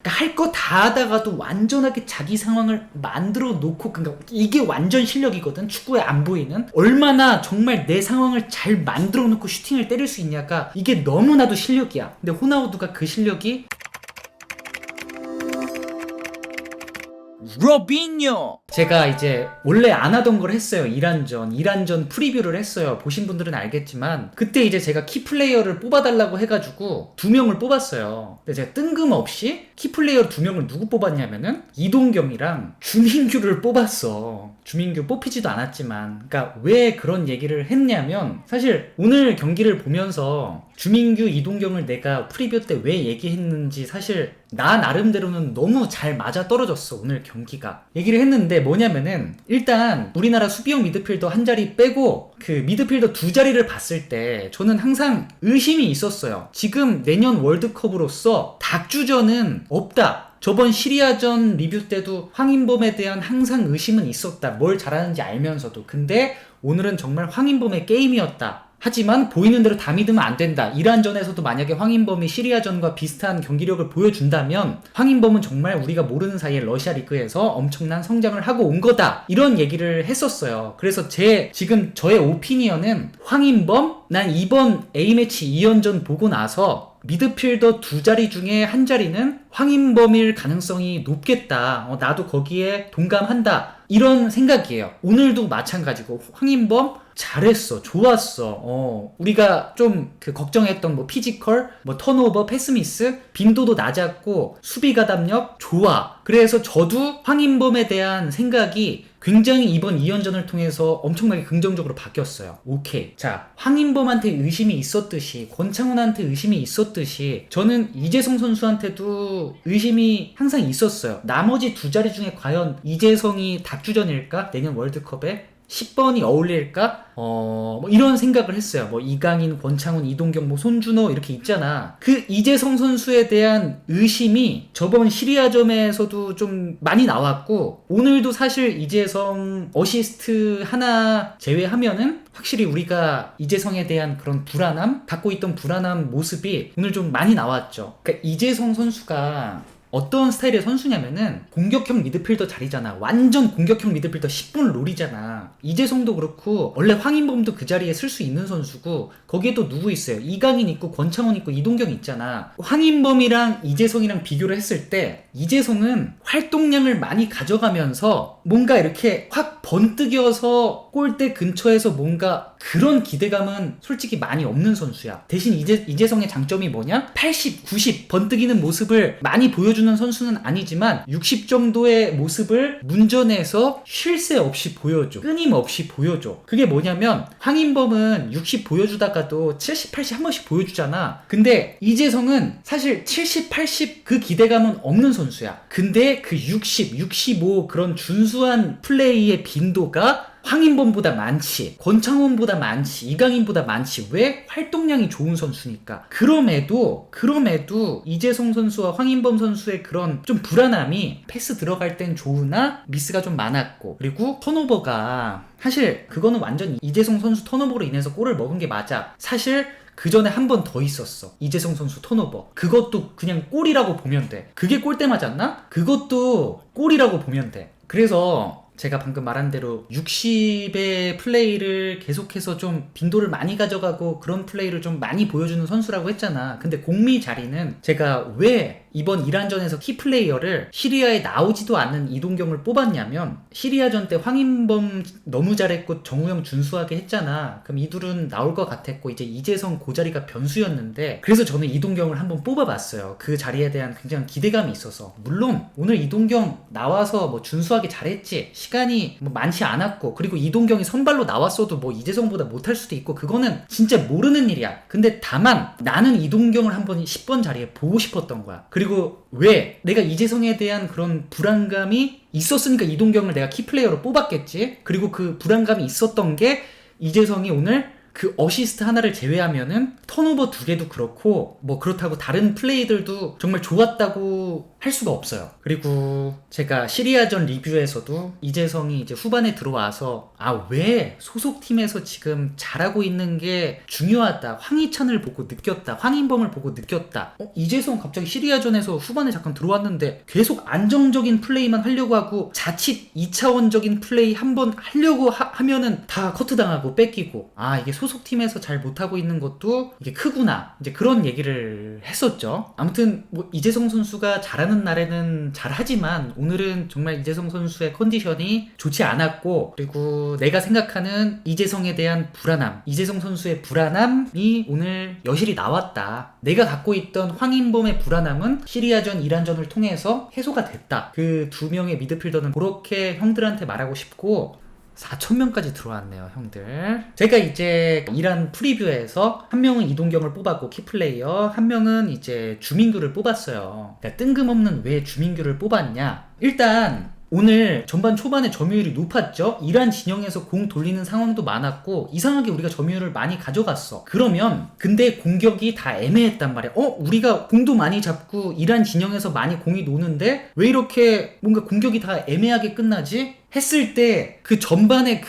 그러니까 할 거 다 하다가도 완전하게 자기 상황을 만들어 놓고, 그러니까 이게 완전 실력이거든. 축구에 안 보이는. 얼마나 정말 내 상황을 잘 만들어 놓고 슈팅을 때릴 수 있냐가 이게 너무나도 실력이야. 근데 호나우두가 그 실력이 로빈요! 제가 이제 원래 안 하던 걸 했어요. 이란전 프리뷰를 했어요. 보신 분들은 알겠지만 그때 이제 제가 키플레이어를 뽑아달라고 해가지고 2명을 뽑았어요. 근데 제가 뜬금없이 키플레이어 2명을 누구 뽑았냐면은 이동경이랑 주민규를 뽑았어. 주민규 뽑히지도 않았지만, 그러니까 왜 그런 얘기를 했냐면, 사실 오늘 경기를 보면서 주민규, 이동경을 내가 프리뷰 때 왜 얘기했는지 사실 나 나름대로는 너무 잘 맞아 떨어졌어. 오늘 경기가 얘기를 했는데 뭐냐면은, 일단 우리나라 수비형 미드필더 한 자리 빼고 그 미드필더 2자리를 봤을 때 저는 항상 의심이 있었어요. 지금 내년 월드컵으로서 닭주전은 없다. 저번 시리아전 리뷰 때도 황인범에 대한 항상 의심은 있었다. 뭘 잘하는지 알면서도. 근데 오늘은 정말 황인범의 게임이었다. 하지만 보이는 대로 다 믿으면 안 된다. 이란전에서도 만약에 황인범이 시리아전과 비슷한 경기력을 보여준다면 황인범은 정말 우리가 모르는 사이에 러시아 리그에서 엄청난 성장을 하고 온 거다. 이런 얘기를 했었어요. 그래서 지금 저의 오피니언은 황인범, 난 이번 A매치 2연전 보고 나서 미드필더 2자리 중에 한 자리는 황인범일 가능성이 높겠다. 나도 거기에 동감한다. 이런 생각이에요. 오늘도 마찬가지고 황인범 잘했어. 좋았어. 우리가 좀 걱정했던 뭐 피지컬, 뭐 턴오버, 패스미스, 빈도도 낮았고 수비 가담력 좋아. 그래서 저도 황인범에 대한 생각이 굉장히 이번 2연전을 통해서 엄청나게 긍정적으로 바뀌었어요. 오케이. 자, 황인범한테 의심이 있었듯이, 권창훈한테 의심이 있었듯이, 저는 이재성 선수한테도 의심이 항상 있었어요. 나머지 2자리 중에 과연 이재성이 닭주전일까? 내년 월드컵에 10번이 어울릴까? 뭐 이런 생각을 했어요. 뭐 이강인, 권창훈, 이동경, 뭐 손준호 이렇게 있잖아. 그 이재성 선수에 대한 의심이 저번 시리아점에서도 좀 많이 나왔고, 오늘도 사실 이재성 어시스트 하나 제외하면은 확실히 우리가 이재성에 대한 그런 불안함, 갖고 있던 불안한 모습이 오늘 좀 많이 나왔죠. 그러니까 이재성 선수가 어떤 스타일의 선수냐면은 공격형 미드필더 자리잖아. 완전 공격형 미드필더 10분 롤이잖아. 이재성도 그렇고 원래 황인범도 그 자리에 쓸 수 있는 선수고, 거기에 또 누구 있어요? 이강인 있고 권창훈 있고 이동경 있잖아. 황인범이랑 이재성이랑 비교를 했을 때 이재성은 활동량을 많이 가져가면서 뭔가 이렇게 확 번뜩여서 골대 근처에서 뭔가 그런 기대감은 솔직히 많이 없는 선수야. 대신 이재성의 장점이 뭐냐? 80, 90 번뜩이는 모습을 많이 보여주는 선수는 아니지만 60 정도의 모습을 문전에서 쉴 새 없이 보여줘. 끊임없이 보여줘. 그게 뭐냐면 황인범은 60 보여주다가도 70, 80 한 번씩 보여주잖아. 근데 이재성은 사실 70, 80 그 기대감은 없는 선수야. 근데 그 60, 65 그런 준수한 플레이의 빈도가 황인범보다 많지, 권창훈보다 많지, 이강인보다 많지. 왜? 활동량이 좋은 선수니까. 그럼에도 이재성 선수와 황인범 선수의 그런 좀 불안함이, 패스 들어갈 땐 좋으나 미스가 좀 많았고, 그리고 턴오버가, 사실 그거는 완전 이재성 선수 턴오버로 인해서 골을 먹은 게 맞아. 사실 그 전에 한 번 더 있었어. 이재성 선수 턴오버. 그것도 그냥 골이라고 보면 돼. 그게 골대 맞았나? 그것도 골이라고 보면 돼. 그래서 제가 방금 말한 대로 60의 플레이를 계속해서 좀 빈도를 많이 가져가고 그런 플레이를 좀 많이 보여주는 선수라고 했잖아. 근데 공미 자리는 제가 왜 이번 이란전에서 키플레이어를 시리아에 나오지도 않는 이동경을 뽑았냐면, 시리아전 때 황인범 너무 잘했고 정우영 준수하게 했잖아. 그럼 이 둘은 나올 것 같았고 이제 이재성 그 자리가 변수였는데, 그래서 저는 이동경을 한번 뽑아봤어요. 그 자리에 대한 굉장히 기대감이 있어서. 물론 오늘 이동경 나와서 뭐 준수하게 잘했지, 시간이 뭐 많지 않았고, 그리고 이동경이 선발로 나왔어도 뭐 이재성보다 못할 수도 있고, 그거는 진짜 모르는 일이야. 근데 다만 나는 이동경을 한번 10번 자리에 보고 싶었던 거야. 그리고 왜? 내가 이재성에 대한 그런 불안감이 있었으니까 이동경을 내가 키플레이어로 뽑았겠지. 그리고 그 불안감이 있었던 게 이재성이 오늘 그 어시스트 하나를 제외하면은 턴오버 2개도 그렇고, 뭐 그렇다고 다른 플레이들도 정말 좋았다고 할 수가 없어요. 그리고 제가 시리아전 리뷰에서도 이재성이 이제 후반에 들어와서 왜 소속팀에서 지금 잘하고 있는 게 중요하다. 황희찬을 보고 느꼈다. 황인범을 보고 느꼈다. 이재성 갑자기 시리아전에서 후반에 잠깐 들어왔는데 계속 안정적인 플레이만 하려고 하고 자칫 2차원적인 플레이 한번 하려고 하면은 다 커트당하고 뺏기고 이게 소속팀에서 잘 못하고 있는 것도 이게 크구나. 이제 그런 얘기를 했었죠. 아무튼 뭐 이재성 선수가 잘하는 날에는 잘하지만 오늘은 정말 이재성 선수의 컨디션이 좋지 않았고, 그리고 내가 생각하는 이재성에 대한 불안함, 이재성 선수의 불안함이 오늘 여실히 나왔다. 내가 갖고 있던 황인범의 불안함은 시리아전, 이란전을 통해서 해소가 됐다. 그 두 명의 미드필더는 그렇게 형들한테 말하고 싶고, 4,000명까지 들어왔네요, 형들. 제가 이제 이란 프리뷰에서 한 명은 이동경을 뽑았고 키플레이어, 한 명은 이제 주민규를 뽑았어요. 그러니까 뜬금없는 왜 주민규를 뽑았냐? 일단 오늘 전반 초반에 점유율이 높았죠. 이란 진영에서 공 돌리는 상황도 많았고 이상하게 우리가 점유율을 많이 가져갔어. 그러면 근데 공격이 다 애매했단 말이야. 우리가 공도 많이 잡고 이란 진영에서 많이 공이 노는데 왜 이렇게 뭔가 공격이 다 애매하게 끝나지? 했을 때 그 전반에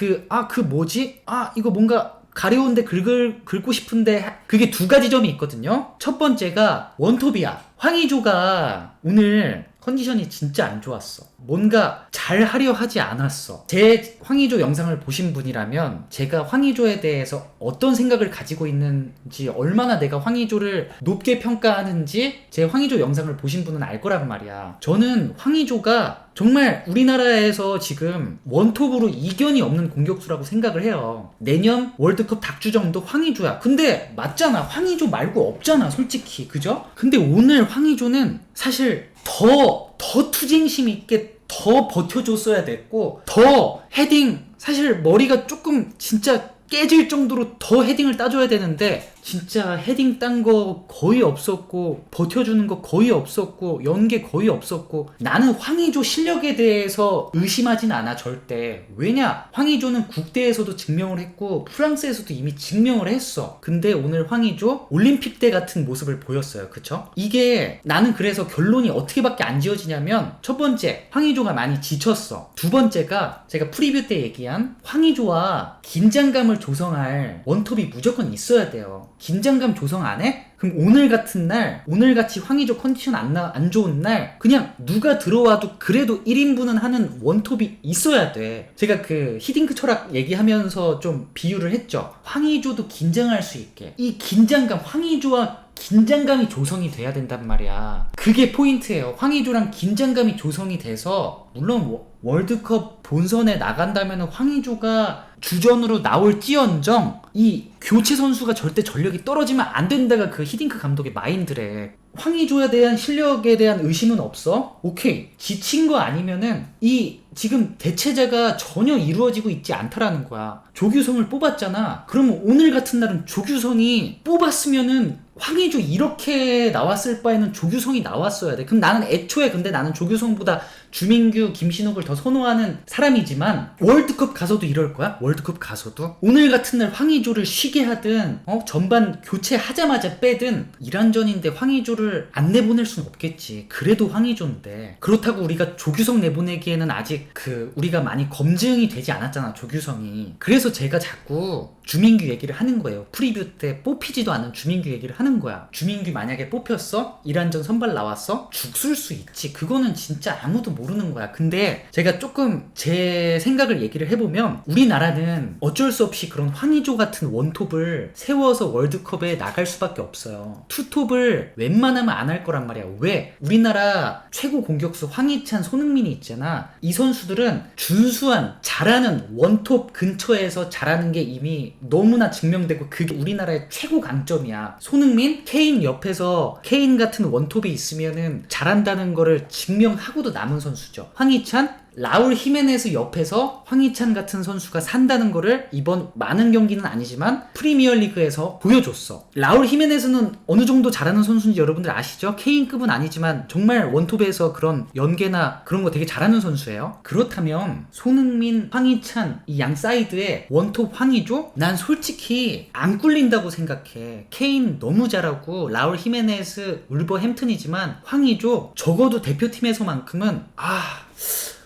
뭐지? 이거 뭔가 가려운데 긁고 싶은데, 그게 두 가지 점이 있거든요. 첫 번째가 원톱이야. 황의조가 오늘 컨디션이 진짜 안 좋았어. 뭔가 잘 하려 하지 않았어. 제 황의조 영상을 보신 분이라면 제가 황의조에 대해서 어떤 생각을 가지고 있는지, 얼마나 내가 황의조를 높게 평가하는지 제 황의조 영상을 보신 분은 알 거란 말이야. 저는 황의조가 정말 우리나라에서 지금 원톱으로 이견이 없는 공격수라고 생각을 해요. 내년 월드컵 닭주정도 황의조야. 근데 맞잖아. 황의조 말고 없잖아, 솔직히. 그죠? 근데 오늘 황의조는 사실 더 투쟁심 있게 더 버텨줬어야 됐고, 더 헤딩, 사실 머리가 조금 진짜 깨질 정도로 더 헤딩을 따줘야 되는데 진짜 헤딩 딴 거 거의 없었고, 버텨주는 거 거의 없었고, 연계 거의 없었고. 나는 황의조 실력에 대해서 의심하진 않아, 절대. 왜냐? 황의조는 국대에서도 증명을 했고 프랑스에서도 이미 증명을 했어. 근데 오늘 황의조 올림픽 때 같은 모습을 보였어요. 그쵸? 이게 나는 그래서 결론이 어떻게밖에 안 지어지냐면, 첫 번째, 황의조가 많이 지쳤어. 두 번째가 제가 프리뷰 때 얘기한 황의조와 긴장감을 조성할 원톱이 무조건 있어야 돼요. 긴장감 조성 안 해? 그럼 오늘 같은 날, 오늘같이 황의조 컨디션 안 좋은 날, 그냥 누가 들어와도 그래도 1인분은 하는 원톱이 있어야 돼. 제가 그 히딩크 철학 얘기하면서 좀 비유를 했죠. 황의조도 긴장할 수 있게. 이 긴장감, 황의조와 긴장감이 조성이 돼야 된단 말이야. 그게 포인트예요. 황의조랑 긴장감이 조성이 돼서, 물론 월드컵 본선에 나간다면 황의조가 주전으로 나올지언정 이 교체 선수가 절대 전력이 떨어지면 안 된다가 그 히딩크 감독의 마인드래. 황의조에 대한 실력에 대한 의심은 없어? 오케이. 지친 거 아니면은 이 지금 대체자가 전혀 이루어지고 있지 않다라는 거야. 조규성을 뽑았잖아. 그러면 오늘 같은 날은 조규성이 뽑았으면은 황의조 이렇게 나왔을 바에는 조규성이 나왔어야 돼. 그럼 나는 애초에 근데 나는 조규성보다 주민규, 김신욱을 더 선호하는 사람이지만 월드컵 가서도 이럴 거야? 월드컵 가서도? 오늘 같은 날 황의조를 쉬게 하든 전반 교체하자마자 빼든 이란전인데 황의조를 안 내보낼 수는 없겠지. 그래도 황의조인데. 그렇다고 우리가 조규성 내보내기에는 아직 우리가 많이 검증이 되지 않았잖아, 조규성이. 그래서 제가 자꾸 주민규 얘기를 하는 거예요. 프리뷰 때 뽑히지도 않은 주민규 얘기를 하는 거야. 주민규 만약에 뽑혔어? 이란전 선발 나왔어? 죽을 수 있지. 그거는 진짜 아무도 모르는 거야. 근데 제가 조금 제 생각을 얘기를 해보면, 우리나라는 어쩔 수 없이 그런 황의조 같은 원톱을 세워서 월드컵에 나갈 수밖에 없어요. 투톱을 웬만하면 안 할 거란 말이야. 왜? 우리나라 최고 공격수 황희찬, 손흥민이 있잖아. 이 선수들은 준수한 잘하는 원톱 근처에서 잘하는 게 이미 너무나 증명되고 그게 우리나라의 최고 강점이야. 손흥민, 케인 옆에서 케인 같은 원톱이 있으면은 잘한다는 거를 증명하고도 남은 선수죠. 황희찬, 라울 히메네스 옆에서 황희찬 같은 선수가 산다는 거를 이번 많은 경기는 아니지만 프리미어리그에서 보여줬어. 라울 히메네스는 어느 정도 잘하는 선수인지 여러분들 아시죠? 케인급은 아니지만 정말 원톱에서 그런 연계나 그런 거 되게 잘하는 선수예요. 그렇다면 손흥민, 황희찬 이 양 사이드에 원톱 황의조? 난 솔직히 안 꿀린다고 생각해. 케인 너무 잘하고 라울 히메네스 울버햄튼이지만 황의조 적어도 대표팀에서만큼은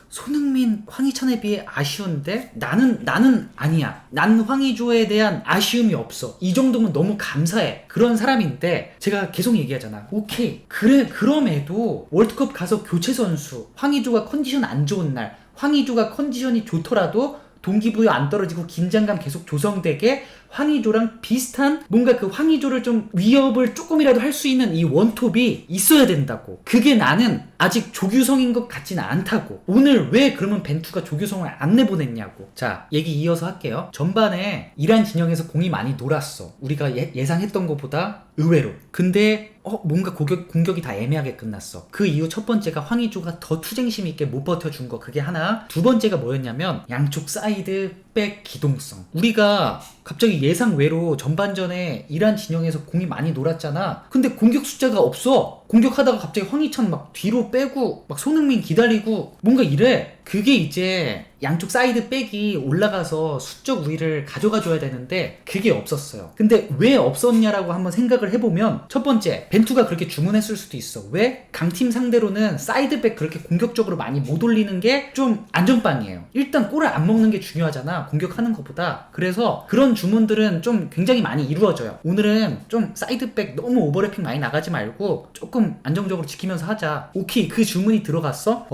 손흥민, 황희찬에 비해 아쉬운데 나는 아니야. 난 황의조에 대한 아쉬움이 없어. 이 정도면 너무 감사해. 그런 사람인데 제가 계속 얘기하잖아. 오케이. 그래 그럼에도 월드컵 가서 교체 선수 황의조가 컨디션 안 좋은 날 황의조가 컨디션이 좋더라도 동기부여 안 떨어지고 긴장감 계속 조성되게 황의조랑 비슷한 뭔가 그 황의조를 좀 위협을 조금이라도 할 수 있는 이 원톱이 있어야 된다고. 그게 나는 아직 조규성인 것 같지는 않다고. 오늘 왜 그러면 벤투가 조규성을 안 내보냈냐고. 자, 얘기 이어서 할게요. 전반에 이란 진영에서 공이 많이 놀았어. 우리가 예상했던 것보다 의외로. 근데 뭔가 공격이 다 애매하게 끝났어. 그 이후 첫 번째가 황의조가 더 투쟁심 있게 못 버텨준 거, 그게 하나. 두 번째가 뭐였냐면 양쪽 사이드 백 기동성. 우리가 갑자기 예상 외로 전반전에 이란 진영에서 공이 많이 놀았잖아. 근데 공격 숫자가 없어. 공격하다가 갑자기 황희찬 막 뒤로 빼고 막 손흥민 기다리고 뭔가 이래. 그게 이제 양쪽 사이드 백이 올라가서 수적 우위를 가져가 줘야 되는데 그게 없었어요. 근데 왜 없었냐라고 한번 생각을 해보면 첫 번째, 벤투가 그렇게 주문했을 수도 있어. 왜? 강팀 상대로는 사이드 백 그렇게 공격적으로 많이 못 올리는 게 좀 안전빵이에요. 일단 골을 안 먹는 게 중요하잖아, 공격하는 것보다. 그래서 그런 주문들은 좀 굉장히 많이 이루어져요. 오늘은 좀 사이드 백 너무 오버래핑 많이 나가지 말고 조금 안정적으로 지키면서 하자. 오케이, 그 주문이 들어갔어?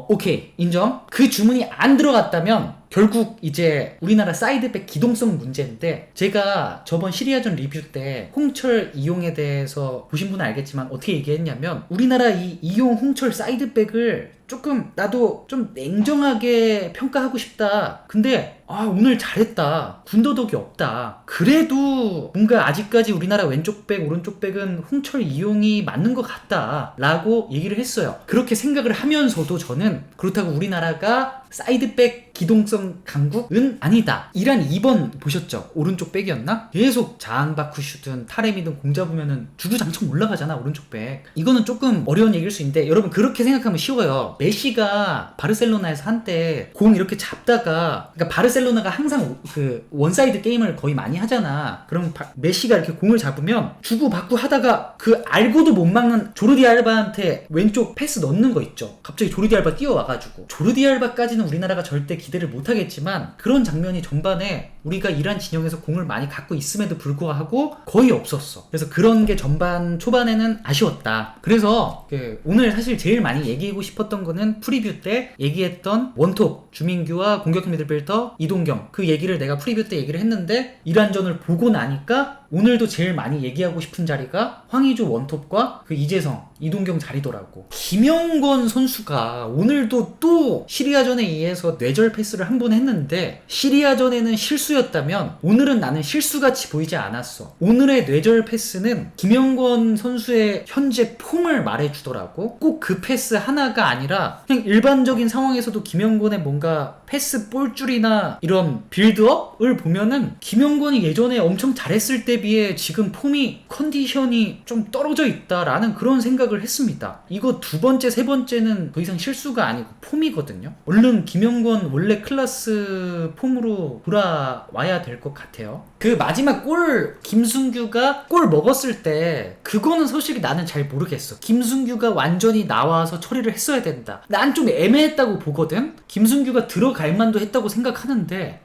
오케이, 인정. 그 주문이 안 들어갔다면 결국 이제 우리나라 사이드백 기동성 문제인데, 제가 저번 시리아전 리뷰 때 홍철 이용에 대해서 보신 분은 알겠지만 어떻게 얘기했냐면, 우리나라 이 이용 홍철 사이드백을 조금 나도 좀 냉정하게 평가하고 싶다. 근데 오늘 잘했다. 군더더기 없다. 그래도 뭔가 아직까지 우리나라 왼쪽 백, 오른쪽 백은 홍철 이용이 맞는 것 같다 라고 얘기를 했어요. 그렇게 생각을 하면서도 저는 그렇다고 우리나라가 사이드백 기동성 강국은 아니다. 이란 2번 보셨죠? 오른쪽 백이었나? 계속 자한바쿠슈든 타레미든 공 잡으면은 주구장창 올라가잖아, 오른쪽 백. 이거는 조금 어려운 얘기일 수 있는데 여러분 그렇게 생각하면 쉬워요. 메시가 바르셀로나에서 한때 공 이렇게 잡다가, 그러니까 바르셀로나가 항상 그 원사이드 게임을 거의 많이 하잖아. 그럼 메시가 이렇게 공을 잡으면 주고받고 하다가 그 알고도 못 막는 조르디 알바한테 왼쪽 패스 넣는 거 있죠. 갑자기 조르디 알바 뛰어와가지고. 조르디 알바까지는 우리나라가 절대 기대를 못하겠지만 그런 장면이 전반에 우리가 이란 진영에서 공을 많이 갖고 있음에도 불구하고 거의 없었어. 그래서 그런 게 전반 초반에는 아쉬웠다. 그래서 오늘 사실 제일 많이 얘기하고 싶었던 거는 프리뷰 때 얘기했던 원톱 주민규와 공격 미드필더 이동경, 그 얘기를 내가 프리뷰 때 얘기를 했는데 이란전을 보고 나니까 오늘도 제일 많이 얘기하고 싶은 자리가 황의조 원톱과 그 이재성, 이동경 자리더라고. 김영권 선수가 오늘도 또 시리아전에 의해서 뇌절 패스를 한 번 했는데, 시리아전에는 실수였다면 오늘은 나는 실수같이 보이지 않았어. 오늘의 뇌절 패스는 김영권 선수의 현재 폼을 말해주더라고. 꼭 그 패스 하나가 아니라 그냥 일반적인 상황에서도 김영권의 뭔가 패스 볼줄이나 이런 빌드업을 보면은 김영권이 예전에 엄청 잘했을 때 비해 지금 폼이, 컨디션이 좀 떨어져 있다라는 그런 생각을 했습니다. 이거 두 번째, 세 번째는 더 이상 실수가 아니고 폼이거든요. 얼른 김영권 원래 클래스 폼으로 돌아와야 될 것 같아요. 그 마지막 골, 김승규가 골 먹었을 때 그거는 솔직히 나는 잘 모르겠어. 김승규가 완전히 나와서 처리를 했어야 된다. 난 좀 애매했다고 보거든. 김승규가 들어갈 만도 했다고 생각하는데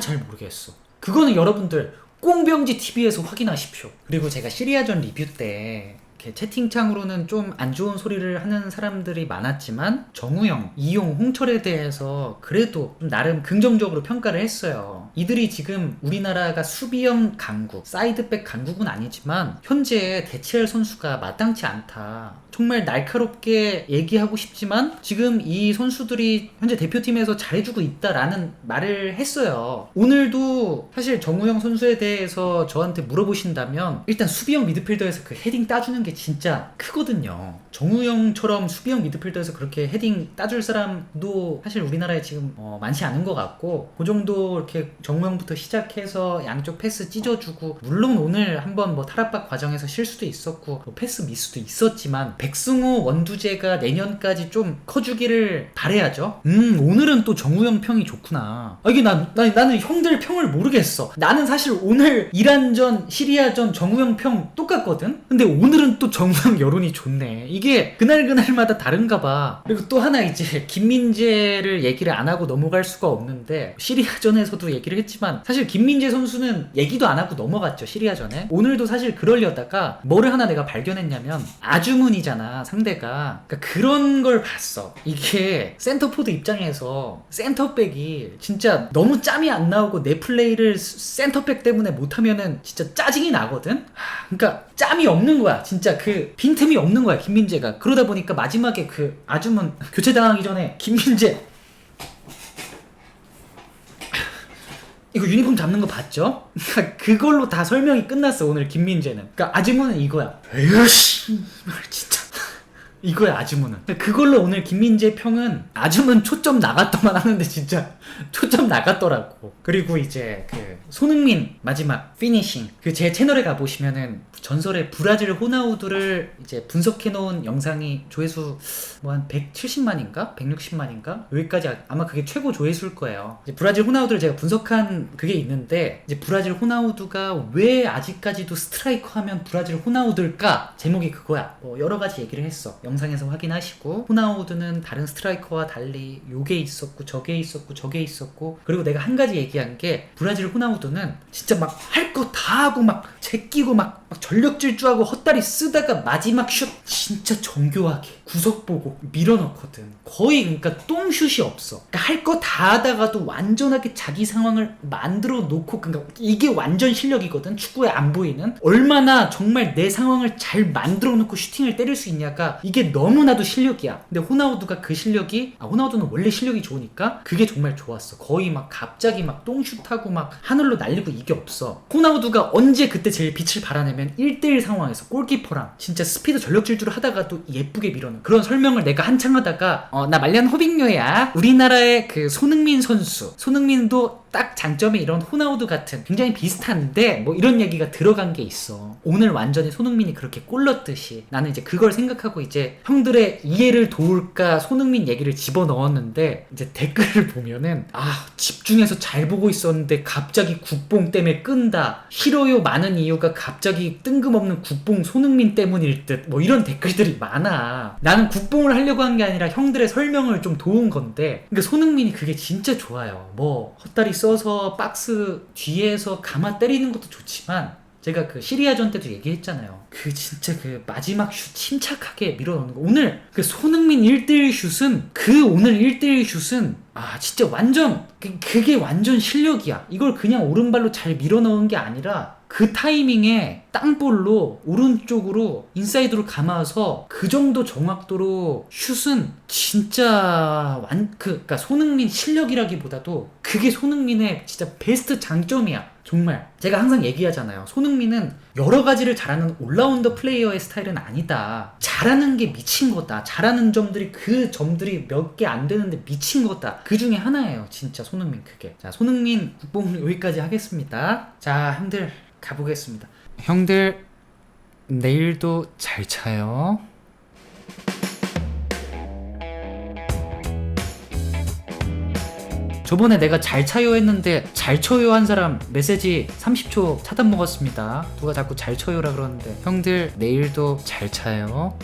잘 모르겠어. 그거는 여러분들 꽁병지 TV에서 확인하십시오. 그리고 제가 시리아전 리뷰 때 채팅창으로는 좀 안 좋은 소리를 하는 사람들이 많았지만 정우영, 이용, 홍철에 대해서 그래도 좀 나름 긍정적으로 평가를 했어요. 이들이 지금 우리나라가 수비형 강국, 사이드백 강국은 아니지만 현재 대체할 선수가 마땅치 않다. 정말 날카롭게 얘기하고 싶지만 지금 이 선수들이 현재 대표팀에서 잘해주고 있다라는 말을 했어요. 오늘도 사실 정우영 선수에 대해서 저한테 물어보신다면 일단 수비형 미드필더에서 그 헤딩 따주는 게 게 진짜 크거든요. 정우영처럼 수비형 미드필더에서 그렇게 헤딩 따줄 사람도 사실 우리나라에 지금 많지 않은 것 같고, 그 정도 이렇게 정우영부터 시작해서 양쪽 패스 찢어주고, 물론 오늘 한번 뭐 탈압박 과정에서 실수도 있었고 뭐 패스 미스도 있었지만 백승호 원두재가 내년까지 좀 커주기를 바라야죠. 오늘은 또 정우영 평이 좋구나. 이게 나는 형들 평을 모르겠어. 나는 사실 오늘 이란전 시리아전 정우영 평 똑같거든. 근데 오늘은 또 정우영 여론이 좋네. 이게 그날마다 다른가 봐. 그리고 또 하나, 이제 김민재를 얘기를 안 하고 넘어갈 수가 없는데, 시리아전에서도 얘기를 했지만 사실 김민재 선수는 얘기도 안 하고 넘어갔죠, 시리아전에. 오늘도 사실 그러려다가 뭐를 하나 내가 발견했냐면, 아주문이잖아 상대가. 그러니까 그런 걸 봤어. 이게 센터포드 입장에서 센터백이 진짜 너무 짬이 안 나오고 내 플레이를 센터백 때문에 못하면은 진짜 짜증이 나거든. 그러니까 짬이 없는 거야. 진짜 그 빈틈이 없는 거야, 김민재가. 그러다 보니까 마지막에 그 아주문 교체당하기 전에 김민재 이거 유니폼 잡는 거 봤죠? 그러니까 그걸로 다 설명이 끝났어, 오늘 김민재는. 그러니까 아주문은 이거야. 에이씨 진짜 이거야, 아주문은. 그걸로 오늘 김민재 평은 아주문 초점 나갔더만 하는데 진짜 초점 나갔더라고. 그리고 이제 그 손흥민 마지막 피니싱, 그 제 채널에 가보시면은 전설의 브라질 호나우두를 이제 분석해놓은 영상이 조회수 뭐 한 170만인가? 160만인가? 여기까지 아마 그게 최고 조회수일 거예요. 이제 브라질 호나우두를 제가 분석한 그게 있는데, 이제 브라질 호나우두가 왜 아직까지도 스트라이커 하면 브라질 호나우두일까? 제목이 그거야. 여러 가지 얘기를 했어. 영상에서 확인하시고, 호나우두는 다른 스트라이커와 달리 요게 있었고 저게 있었고 저게 있었고, 그리고 내가 한 가지 얘기한 게, 브라질 호나우두는 진짜 막 할 거 다 하고 막 제끼고 막 전력 질주하고 헛다리 쓰다가 마지막 슛 진짜 정교하게 구석 보고 밀어넣거든. 거의 그러니까 똥슛이 없어. 그러니까 할 거 다 하다가도 완전하게 자기 상황을 만들어 놓고, 그러니까 이게 완전 실력이거든. 축구에 안 보이는 얼마나 정말 내 상황을 잘 만들어 놓고 슈팅을 때릴 수 있냐가, 이게 너무나도 실력이야. 근데 호나우두가 그 실력이, 호나우두는 원래 실력이 좋으니까 그게 정말 좋았어. 거의 막 갑자기 막 똥슛하고 막 하늘로 날리고 이게 없어. 호나우두가 언제 그때 제일 빛을 발하냐면 1대1 상황에서 골키퍼랑 진짜 스피드 전력 질주를 하다가도 예쁘게 밀어넣는 그런 설명을 내가 한창 하다가, 나 말년 호빙녀야. 우리나라의 그 손흥민 선수, 손흥민도 딱 장점이 이런 호나우두 같은 굉장히 비슷한데 뭐 이런 얘기가 들어간 게 있어. 오늘 완전히 손흥민이 그렇게 골 넣듯이 나는 이제 그걸 생각하고 이제 형들의 이해를 도울까 손흥민 얘기를 집어넣었는데, 이제 댓글을 보면은 집중해서 잘 보고 있었는데 갑자기 국뽕 때문에 끈다, 싫어요 많은 이유가 갑자기 뜬금없는 국뽕 손흥민 때문일 듯, 뭐 이런 댓글들이 많아. 나는 국뽕을 하려고 한 게 아니라 형들의 설명을 좀 도운 건데, 그러니까 손흥민이 그게 진짜 좋아요. 뭐 헛다리 써서 박스 뒤에서 감아 때리는 것도 좋지만, 제가 그 시리아전 때도 얘기했잖아요. 그 진짜 그 마지막 슛 침착하게 밀어넣는 거. 오늘 그 손흥민 1대1 슛은, 그 오늘 1대1 슛은 진짜 완전 그게 완전 실력이야. 이걸 그냥 오른발로 잘 밀어넣은 게 아니라 그 타이밍에 땅볼로 오른쪽으로 인사이드로 감아서 그 정도 정확도로 슛은 진짜 그러니까 손흥민 실력이라기보다도 그게 손흥민의 진짜 베스트 장점이야. 정말 제가 항상 얘기하잖아요. 손흥민은 여러 가지를 잘하는 올라운더 플레이어의 스타일은 아니다. 잘하는 게 미친 거다. 잘하는 점들이, 그 점들이 몇 개 안 되는데 미친 거다. 그 중에 하나예요, 진짜 손흥민. 그게. 자, 손흥민 국뽕 여기까지 하겠습니다. 자, 형들 가보겠습니다. 형들 내일도 잘 차요. 저번에 내가 잘 차요 했는데 잘 쳐요 한 사람 메시지 30초 차단 먹었습니다. 누가 자꾸 잘 쳐요라 그러는데, 형들 내일도 잘 차요.